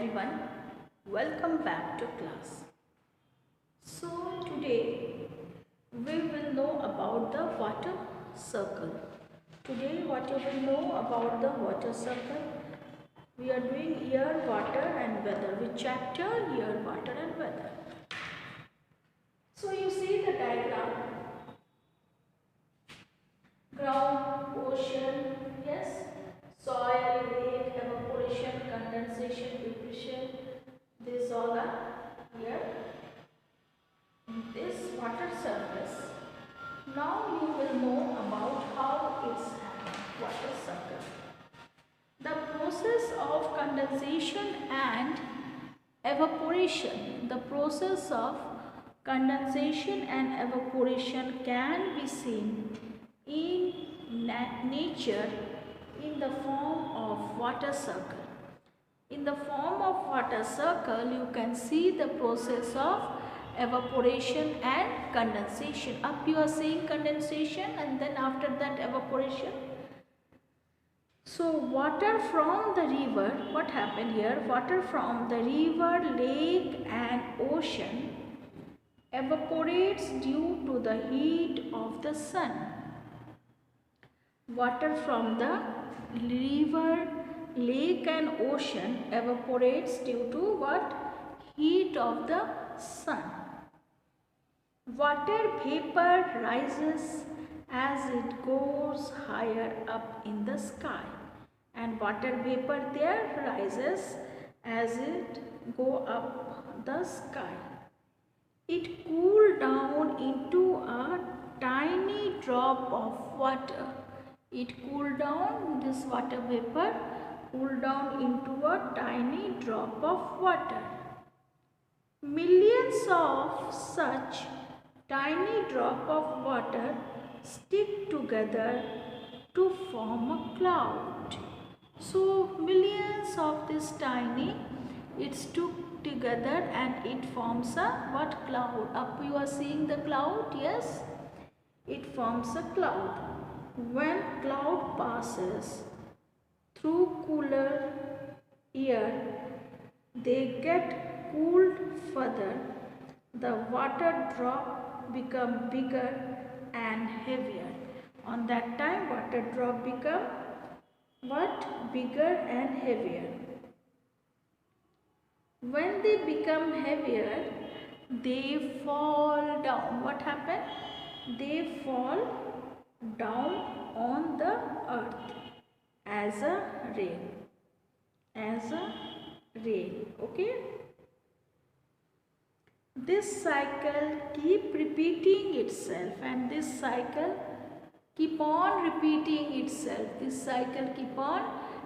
everyone, welcome back to class. So today we will know about the water circle. Today what you will know about the water circle? We are doing air, water and weather. Which chapter? Air, water and weather. So you see the diagram. Ground, ocean, yes, soil, lake, evaporation, condensation, depression, these all are here in this water surface. Now you will know about how it's happening, water circle. The process of condensation and evaporation. The process of condensation and evaporation can be seen in nature in the form of water circle. In the form of water circle, you can see the process of evaporation and condensation. Up you are seeing condensation and then after that evaporation. So water from the river, what happened here? Water from the river, lake and ocean evaporates due to the heat of the sun. Water from the river, lake and ocean evaporates due to what? Heat of the sun. Water vapor rises as it goes higher up in the sky, and water vapor there rises as it go up the sky. It cooled down into a tiny drop of water. It cooled down, this water vapor cooled down into a tiny drop of water. Millions of such tiny drop of water stick together to form a cloud. So millions of this tiny, it stuck together and it forms a what cloud? Up you are seeing the cloud, yes? It forms a cloud. When cloud passes through cooler air, they get cooled further. The water drop become bigger and heavier. On that time, water drop become what? Bigger and heavier. When they become heavier, they fall down. What happened? They fall down on the earth as a rain. As a rain. Okay? This cycle keep repeating itself, and this cycle keep on repeating itself. This cycle keep on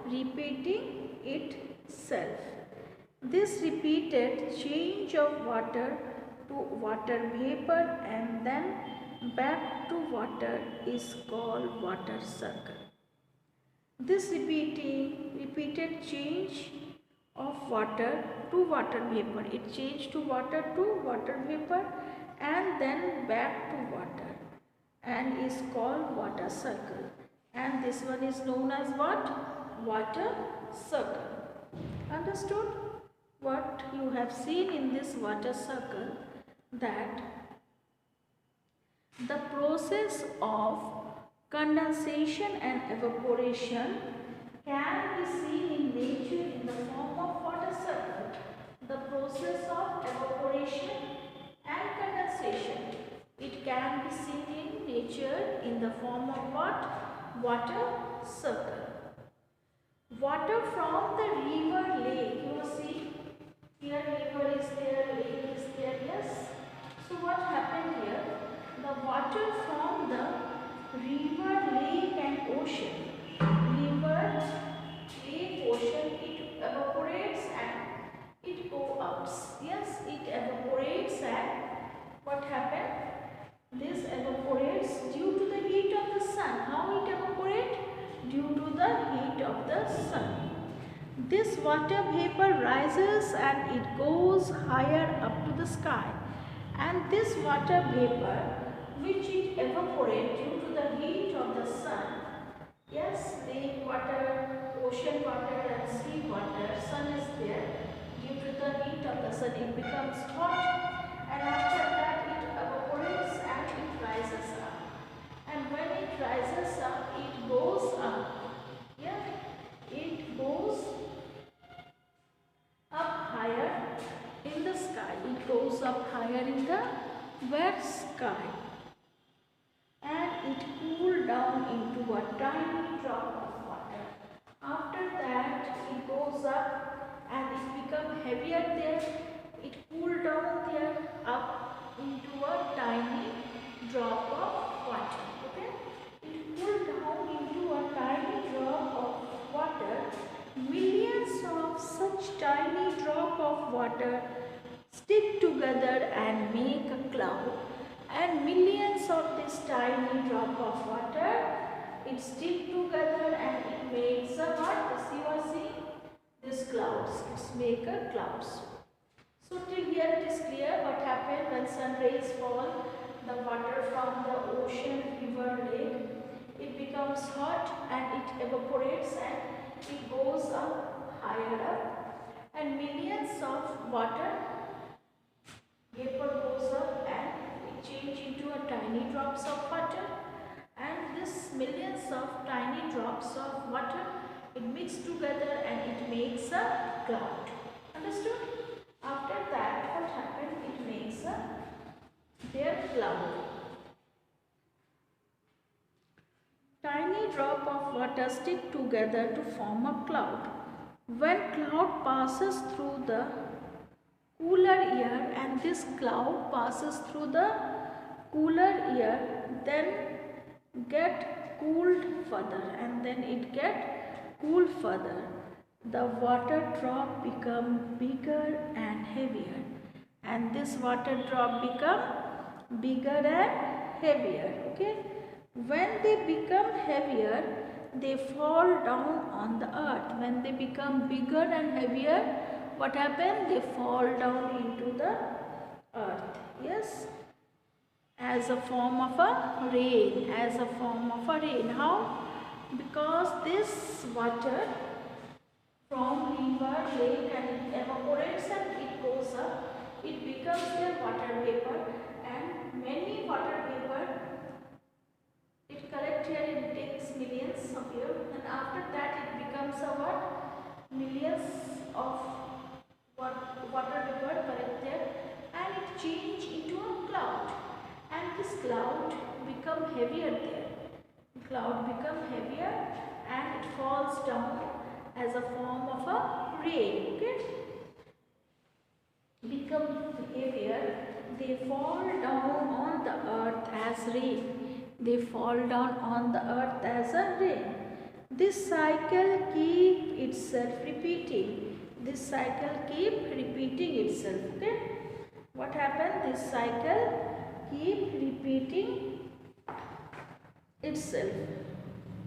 repeating itself. This repeated change of water to water vapor and then back to water is called water circle. This repeated change of water to water vapor, it changed to water vapor and then back to water and is called water circle, and this one is known as what? Water circle. Understood? What you have seen in this water circle, that the process of condensation and evaporation can be seen in nature in the form of water circle. The process of evaporation and condensation, it can be seen in nature in the form of what? Water circle. Water from the river, lake, you see here river is there, lake is there, yes. So what happened here? The water from the river, lake and ocean, river, lake, ocean, it evaporates and it goes up. Yes, it evaporates and what happened? This evaporates due to the heat of the sun. How it evaporates? Due to the heat of the sun. This water vapor rises and it goes higher up to the sky, and this water vapor which it evaporates due to the heat of the sun, yes, lake water, ocean water and sea water, sun is there, condensation it becomes hot, and after that it evaporates and it rises up. And when it rises up, it goes up. Yeah, it goes up higher in the sky. It goes up higher in the wet sky, and it cooled down into a tiny drop of water. After that, it goes up and it becomes heavier there. It cooled down there up into a tiny drop of water. Okay, it cooled down into a tiny drop of water. Millions of such tiny drop of water stick together and make a cloud, and millions of this tiny drop of water it stick together and it makes a what? As you are seeing these clouds, it's make a clouds. So till here it is clear what happened when sun rays fall, the water from the ocean, river, lake, it becomes hot and it evaporates and it goes up higher up, and millions of water vapor goes up and it changes into a tiny drops of water, and this millions of tiny drops of water it mix together and it makes a cloud. Understood? After that what happened? It makes a their cloud. Tiny drop of water stick together to form a cloud. When cloud passes through the cooler air and this cloud passes through the cooler air, then get cooled further, and then it get cooled further. The water drop become bigger and heavier, and this water drop become bigger and heavier. Okay, when they become heavier, they fall down on the earth. When they become bigger and heavier, what happens? They fall down into the earth. Yes, as a form of a rain, as a form of a rain. How? Because this water from river, lake, and it evaporates and it goes up, it becomes a water vapor, and many water vapor it collects here, it takes millions of years, and after that it becomes a what? Millions of water vapor collect there and it change into a cloud, and this cloud become heavier there. Cloud become heavier and it falls down as a form of a rain. Okay, become heavier, they fall down on the earth as rain. They fall down on the earth as a rain. This cycle keep itself repeating. This cycle keep repeating itself. Okay, what happened? This cycle keep repeating itself.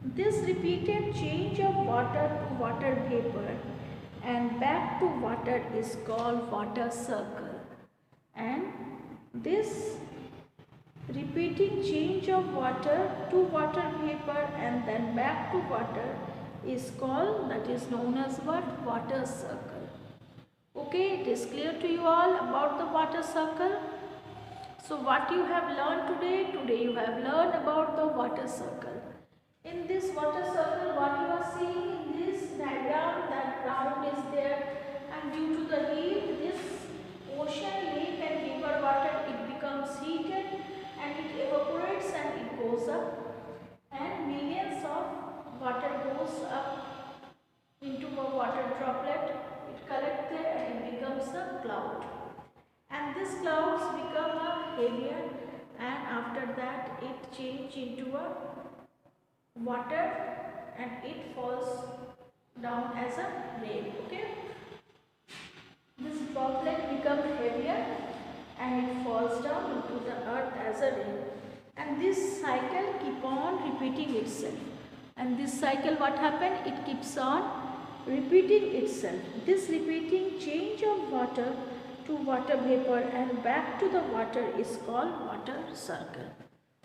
This repeated change of water to water vapor and back to water is called water cycle, and this repeating change of water to water vapor and then back to water is called, that is known as what? Water cycle. Okay, it is clear to you all about the water cycle. So what you have learned today? Today you have learned about the water cycle. In this water cycle, what you are seeing in this diagram, that ground is there, and due to the heat, this ocean, lake and river water, it becomes heated and it evaporates and it goes up, and millions of water goes up into a water droplet, it collects there and it becomes a cloud, and these clouds become a heavier, and after that it change into a water and it falls down as a rain. Okay, this droplet becomes heavier and it falls down into the earth as a rain, and this cycle keep on repeating itself, and this cycle what happened? It keeps on repeating itself. This repeating change of water to water vapor and back to the water is called water cycle.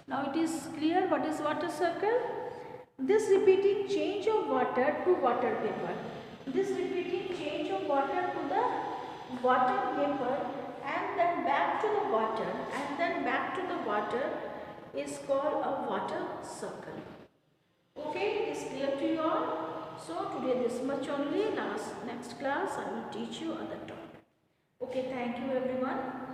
Now it is clear what is water cycle? This repeating change of water to water vapor, this repeating change of water to the water vapor and then back to the water and then back to the water is called a water circle. Okay, it is clear to you all? So today this much only. Next class I will teach you other topic. Okay, thank you everyone.